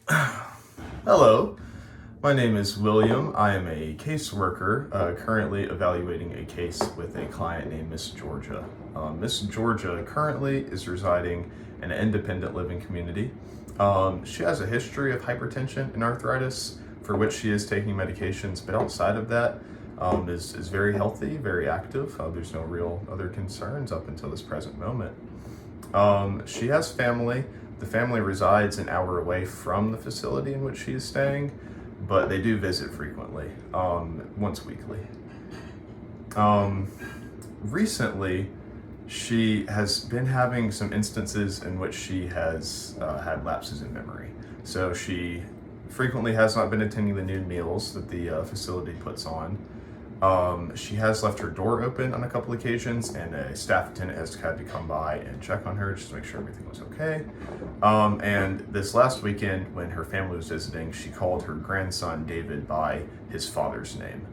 Hello, my name is William. I am a caseworker currently evaluating a case with a client named Miss Georgia. Miss Georgia currently is residing in an independent living community. She has a history of hypertension and arthritis for which she is taking medications, but outside of that, is very healthy, very active. There's no real other concerns up until this present moment. She has family. The family resides an hour away from the facility in which she is staying, but they do visit frequently, once weekly. Recently, she has been having some instances in which she has had lapses in memory. So she frequently has not been attending the noon meals that the facility puts on. She has left her door open on a couple occasions, and a staff attendant has had to come by and check on her just to make sure everything was okay. And this last weekend, when her family was visiting, she called her grandson David by his father's name.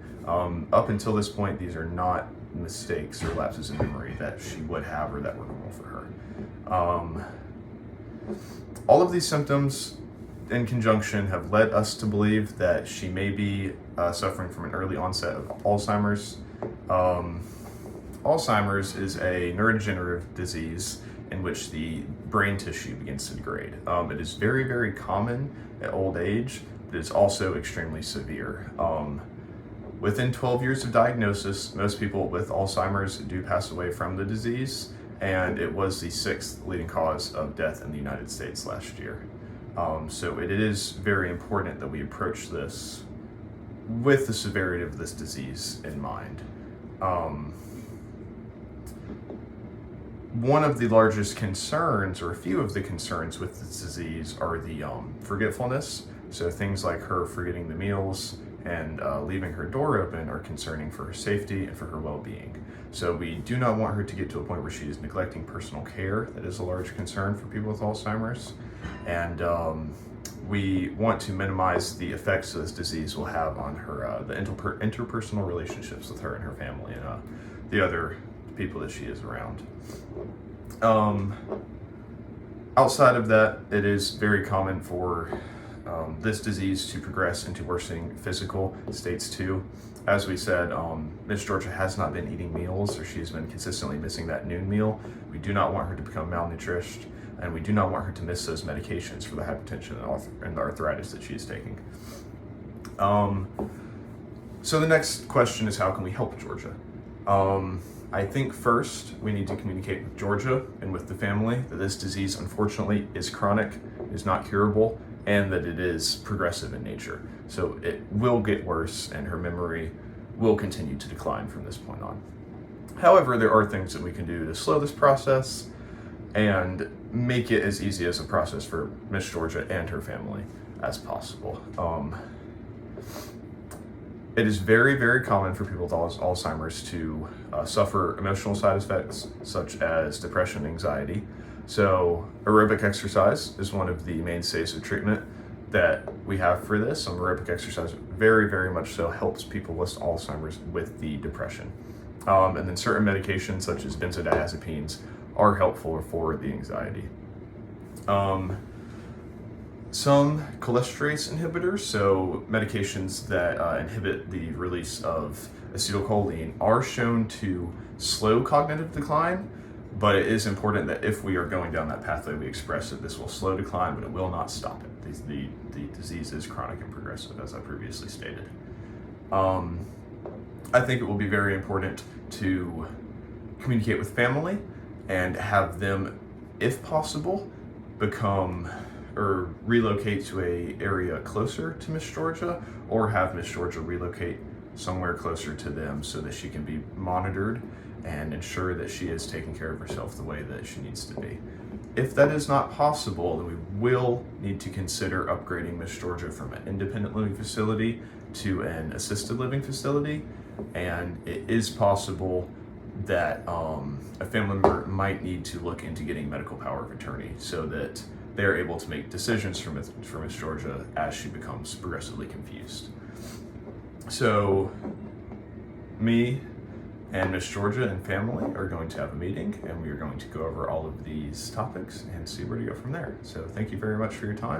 Up until this point, these are not mistakes or lapses in memory that she would have or that were normal for her. All of these symptoms in conjunction have led us to believe that she may be suffering from an early onset of Alzheimer's. Alzheimer's is a neurodegenerative disease in which the brain tissue begins to degrade. It is very, very common at old age, but it's also extremely severe. Within 12 years of diagnosis, most people with Alzheimer's do pass away from the disease, and it was the sixth leading cause of death in the United States last year. So it is very important that we approach this with the severity of this disease in mind. One of the largest concerns, or a few of the concerns with this disease, are the forgetfulness. So things like her forgetting the meals and leaving her door open are concerning for her safety and for her well-being. So we do not want her to get to a point where she is neglecting personal care. That is a large concern for people with Alzheimer's. And we want to minimize the effects this disease will have on her, the interpersonal relationships with her and her family and the other people that she is around. Outside of that, it is very common for this disease to progress into worsening physical states too. As we said, Miss Georgia has not been eating meals, or she's been consistently missing that noon meal. We do not want her to become malnourished, and we do not want her to miss those medications for the hypertension and the arthritis that she is taking. So the next question is, how can we help Georgia? I think first we need to communicate with Georgia and with the family that this disease, unfortunately, is chronic, is not curable, and that it is progressive in nature. So it will get worse, and her memory will continue to decline from this point on. However, there are things that we can do to slow this process and make it as easy as a process for Miss Georgia and her family as possible. It is very, very common for people with Alzheimer's to suffer emotional side effects such as depression and anxiety. So aerobic exercise is one of the mainstays of treatment that we have for this. Aerobic exercise very, very much so helps people with Alzheimer's with the depression. And then certain medications such as benzodiazepines are helpful for the anxiety. Some cholinesterase inhibitors, so medications that inhibit the release of acetylcholine, are shown to slow cognitive decline, but it is important that if we are going down that pathway, we express that this will slow decline, but it will not stop it. The disease is chronic and progressive, as I previously stated. I think it will be very important to communicate with family and have them, if possible, become or relocate to a area closer to Miss Georgia, or have Miss Georgia relocate somewhere closer to them so that she can be monitored and ensure that she is taking care of herself the way that she needs to be. If that is not possible, then we will need to consider upgrading Miss Georgia from an independent living facility to an assisted living facility, and it is possible that a family member might need to look into getting medical power of attorney so that they're able to make decisions for Miss Georgia as she becomes progressively confused. So me and Miss Georgia and family are going to have a meeting, and we are going to go over all of these topics and see where to go from there. So thank you very much for your time.